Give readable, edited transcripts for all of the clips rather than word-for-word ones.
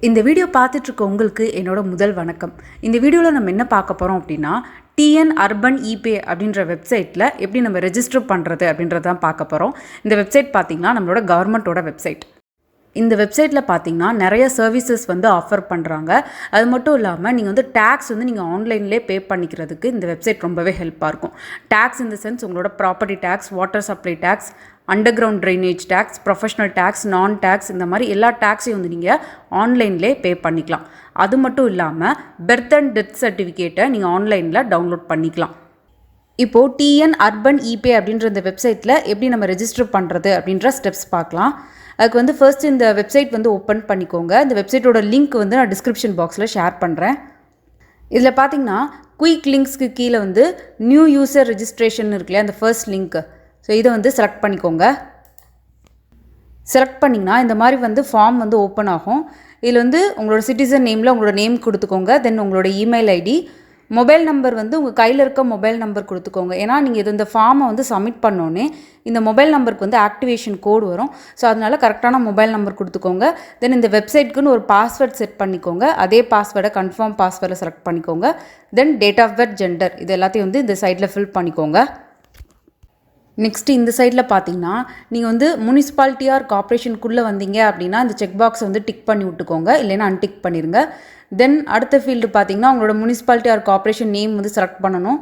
இந்த வீடியோ பார்த்துட்டு இருக்க உங்களுக்கு என்னோட முதல் வணக்கம். இந்த வீடியோவில் நம்ம என்ன பார்க்க போகிறோம் அப்படின்னா, tnurbanepay அப்படின்ற வெப்சைட்டில் எப்படி நம்ம ரெஜிஸ்டர் பண்ணுறது அப்படின்றத தான் பார்க்க போகிறோம். இந்த வெப்சைட் பார்த்திங்கன்னா நம்மளோட கவர்மெண்ட்டோட வெப்சைட். இந்த வெப்சைட்டில் பார்த்தீங்கன்னா நிறைய சர்வீசஸ் ஆஃபர் பண்ணுறாங்க. அது மட்டும் இல்லாமல் நீங்கள் டேக்ஸ் நீங்கள் ஆன்லைன்லேயே பே பண்ணிக்கிறதுக்கு இந்த வெப்சைட் ரொம்பவே ஹெல்ப்பாக இருக்கும். டேக்ஸ் இந்த சென்ஸ் உங்களோட property tax, water supply tax, under ground drainage tax, professional tax, நான் டேக்ஸ், இந்த மாதிரி எல்லா டேக்ஸையும் நீங்கள் ஆன்லைன்லேயே பே பண்ணிக்கலாம். அது மட்டும் இல்லாமல் பெர்த் அண்ட் டெத் சர்டிஃபிகேட்டை நீங்கள் ஆன்லைனில் டவுன்லோட் பண்ணிக்கலாம். இப்போது tnurbanepay அப்படின்ற இந்த வெப்சைட்டில் எப்படி நம்ம ரெஜிஸ்டர் பண்ணுறது அப்படின்ற ஸ்டெப்ஸ் பார்க்கலாம். அதுக்கு ஃபர்ஸ்ட் இந்த வெப்சைட் ஓப்பன் பண்ணிக்கோங்க. இந்த வெப்சைட்டோட லிங்க் நான் டிஸ்கிரிப்ஷன் பாக்ஸில் ஷேர் பண்ணுறேன். இதில் பார்த்தீங்கன்னா குயிக் லிங்க்ஸ்க்கு கீழே நியூ யூசர் ரெஜிஸ்ட்ரேஷன் இருக்கு இல்லையா, அந்த ஃபர்ஸ்ட் லிங்க். ஸோ இதை செலக்ட் பண்ணிக்கோங்க. செலக்ட் பண்ணிங்கன்னா இந்த மாதிரி ஃபார்ம் ஓப்பன் ஆகும். இதில் உங்களோட சிட்டிசன் நேமில் உங்களோட நேம் கொடுத்துக்கோங்க. தென் உங்களோட இமெயில் ஐடி, மொபைல் நம்பர் உங்கள் கையில் இருக்க மொபைல் நம்பர் கொடுத்துக்கோங்க. ஏன்னா நீங்கள் இந்த ஃபார்மை சப்மிட் பண்ணோன்னே இந்த மொபைல் நம்பருக்கு ஆக்டிவேஷன் கோடு வரும். ஸோ அதனால் கரெக்டான மொபைல் நம்பர் கொடுத்துக்கோங்க. தென் இந்த வெப்சைட்க்குன்னு ஒரு பாஸ்வேர்ட் செட் பண்ணிக்கோங்க. அதே பாஸ்வேர்டை கன்ஃபார்ம் பாஸ்வேர்டை செலக்ட் பண்ணிக்கோங்க. Then date of birth, gender, இது எல்லாத்தையும் இந்த சைடில் ஃபில் பண்ணிக்கோங்க. நெக்ஸ்ட்டு இந்த சைடில் பார்த்தீங்கன்னா நீங்கள் முனிசிபாலிட்டி ஆர் கார்ப்பரேஷனுக்குள்ளே வந்தீங்க அப்படின்னா இந்த செக் பாக்ஸை டிக் பண்ணி விட்டுக்கோங்க, இல்லைன்னா அன்டிக் பண்ணிடுங்க. தென் அடுத்த ஃபீல்டு பார்த்தீங்கன்னா உங்களோட municipality or corporation name select பண்ணணும்.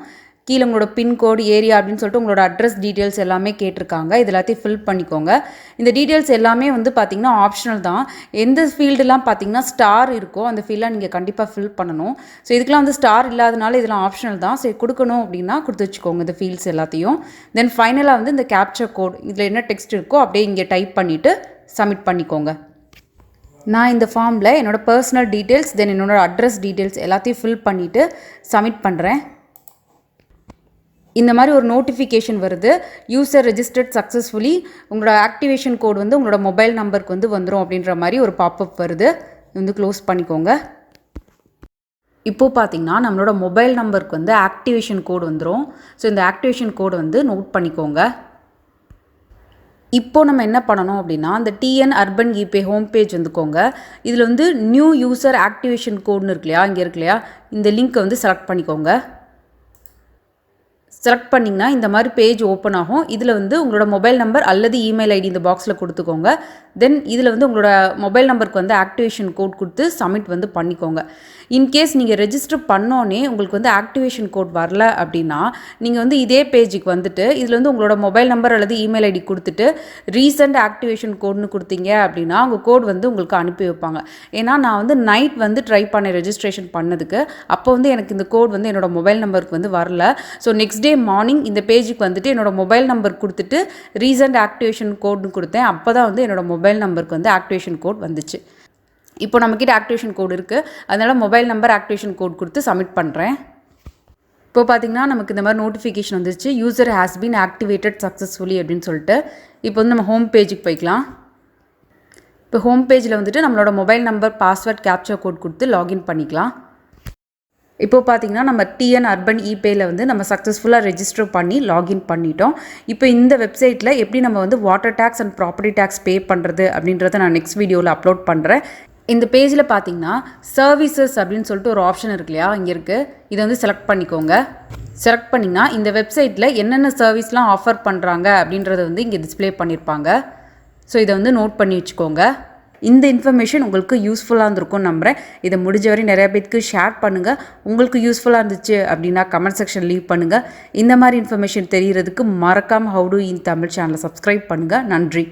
கீழே உங்களோட பின்கோடு, ஏரியா அப்படின்னு சொல்லிட்டு உங்களோட அட்ரஸ் டீட்டெயில்ஸ் எல்லாமே கேட்டிருக்காங்க. இது எல்லாத்தையும் ஃபில் பண்ணிக்கோங்க. இந்த டீட்டெயில்ஸ் எல்லாமே பார்த்தீங்கன்னா ஆப்ஷனல் தான். எந்த ஃபீல்டுலாம் பார்த்தீங்கன்னா ஸ்டார் இருக்கோ அந்த ஃபீல்டெலாம் நீங்கள் கண்டிப்பாக ஃபில் பண்ணணும். ஸோ இதுக்கெலாம் ஸ்டார் இல்லாதனால இதெல்லாம் ஆப்ஷனல் தான். ஸோ கொடுக்கணும் அப்படின்னா கொடுத்து வச்சுக்கோங்க இந்த ஃபீல்ட்ஸ் எல்லாத்தையும். தென் ஃபைனலாக இந்த கேப்சர் கோட், இதில் என்ன டெக்ஸ்ட் இருக்கோ அப்படியே இங்கே டைப் பண்ணிவிட்டு சப்மிட் பண்ணிக்கோங்க. நான் இந்த ஃபார்மில் என்னோடய பர்சனல் டீட்டெயில்ஸ், தென் என்னோடய அட்ரஸ் டீட்டெயில்ஸ் எல்லாத்தையும் ஃபில் பண்ணிவிட்டு சப்மிட் பண்ணுறேன். இந்த மாதிரி ஒரு நோட்டிஃபிகேஷன் வருது, யூசர் ரெஜிஸ்டர்ட் சக்ஸஸ்ஃபுல்லி, உங்களோட ஆக்டிவேஷன் கோட் உங்களோட மொபைல் நம்பருக்கு வந்துடும் அப்படின்ற மாதிரி ஒரு பாப்அப் வருது. க்ளோஸ் பண்ணிக்கோங்க. இப்போது பார்த்தீங்கன்னா நம்மளோட மொபைல் நம்பருக்கு ஆக்டிவேஷன் கோட் வந்துடும். ஸோ இந்த ஆக்டிவேஷன் கோடு நோட் பண்ணிக்கோங்க. இப்போது நம்ம என்ன பண்ணணும் அப்படின்னா இந்த tnurbanepay ஹோம் பேஜ் வந்துக்கோங்க. இதில் நியூ யூசர் ஆக்டிவேஷன் கோடுன்னு இருக்கு இல்லையா, இங்கே இருக்கு இல்லையா, இந்த லிங்க்கை செலக்ட் பண்ணிக்கோங்க. செலக்ட் பண்ணிங்கன்னா இந்த மாதிரி பேஜ் ஓப்பன் ஆகும். இதில் உங்களோட மொபைல் நம்பர் அல்லது இமெயில் ஐடி இந்த பாக்ஸில் கொடுத்துக்கோங்க. தென் இதில் உங்களோட மொபைல் நம்பருக்கு ஆக்டிவேஷன் கோட் கொடுத்து சப்மிட் பண்ணிக்கோங்க. இன்கேஸ் நீங்கள் ரெஜிஸ்டர் பண்ணோன்னே உங்களுக்கு ஆக்டிவேஷன் கோட் வரல அப்படின்னா நீங்கள் இதே பேஜுக்கு இதில் உங்களோட மொபைல் நம்பர் அல்லது இமெயில் ஐடி கொடுத்துட்டு ரீசெண்ட் ஆக்டிவேஷன் கோட்னு கொடுத்தீங்க அப்படின்னா உங்கள் கோட் உங்களுக்கு அனுப்பி வைப்பாங்க. ஏன்னா நான் நைட் ட்ரை பண்ணேன் ரெஜிஸ்ட்ரேஷன் பண்ணதுக்கு. அப்போ எனக்கு இந்த கோட் என்னோட மொபைல் நம்பருக்கு வரல. ஸோ நெக்ஸ்ட் டே மார்னிங் இந்த பேஜுக்கு என்னோட மொபைல் நம்பர் கொடுத்துட்டு ரீசெண்ட் ஆக்டிவேஷன் கோட்னு கொடுத்தேன். அப்போ தான் என்னோட மொபைல் நம்பருக்கு ஆக்டிவேஷன் கோட் வந்துச்சு. இப்போ நம்மக்கிட்ட ஆக்டிவேஷன் கோட் இருக்குது, அதனால் மொபைல் நம்பர் ஆக்டிவேஷன் கோட் கொடுத்து சப்மிட் பண்ணுறேன். இப்போ பார்த்தீங்கன்னா நமக்கு இந்த மாதிரி நோட்டிஃபிகேஷன் வந்துச்சு, user has been activated successfully அப்படின்னு சொல்லிட்டு. இப்போ நம்ம ஹோம் பேஜுக்கு போய்க்கலாம். இப்போ ஹோம் பேஜில் நம்மளோட mobile number, password, captcha code கொடுத்து லாகின் பண்ணிக்கலாம். இப்போது பார்த்தீங்கன்னா நம்ம tnurbanepayல நம்ம சக்ஸஸ்ஃபுல்லாக ரெஜிஸ்டர் பண்ணி லாகின் பண்ணிட்டோம். இப்போ இந்த வெப்சைட்டில் எப்படி நம்ம water tax and property tax pay பண்ணுறது அப்படின்றத நான் நெக்ஸ்ட் வீடியோவில் அப்லோட் பண்ணுறேன். இந்த பேஜில் பார்த்தீங்கன்னா சர்வீசஸ் அப்படின்னு சொல்லிட்டு ஒரு ஆப்ஷன் இருக்கு இல்லையா, இங்கே இருக்குது. இதை செலக்ட் பண்ணிக்கோங்க. செலக்ட் பண்ணிங்கன்னா இந்த வெப்சைட்டில் என்னென்ன சர்வீஸ்லாம் ஆஃபர் பண்ணுறாங்க அப்படின்றத இங்கே டிஸ்பிளே பண்ணியிருப்பாங்க. ஸோ இதை நோட் பண்ணி வச்சுக்கோங்க. இந்த இன்ஃபர்மேஷன் உங்களுக்கு யூஸ்ஃபுல்லாக இருந்திருக்கும்னு நம்புகிறேன். இதை முடிஞ்ச வரை நிறைய பேருக்கு ஷேர் பண்ணுங்கள். உங்களுக்கு யூஸ்ஃபுல்லாக இருந்துச்சு அப்படின்னா கமெண்ட் செக்ஷன் லீவ் பண்ணுங்கள். இந்த மாதிரி இன்ஃபர்மேஷன் தெரிகிறதுக்கு மறக்காமல் ஹவு டு இன் தமிழ் சேனலை சப்ஸ்கிரைப் பண்ணுங்கள். நன்றி.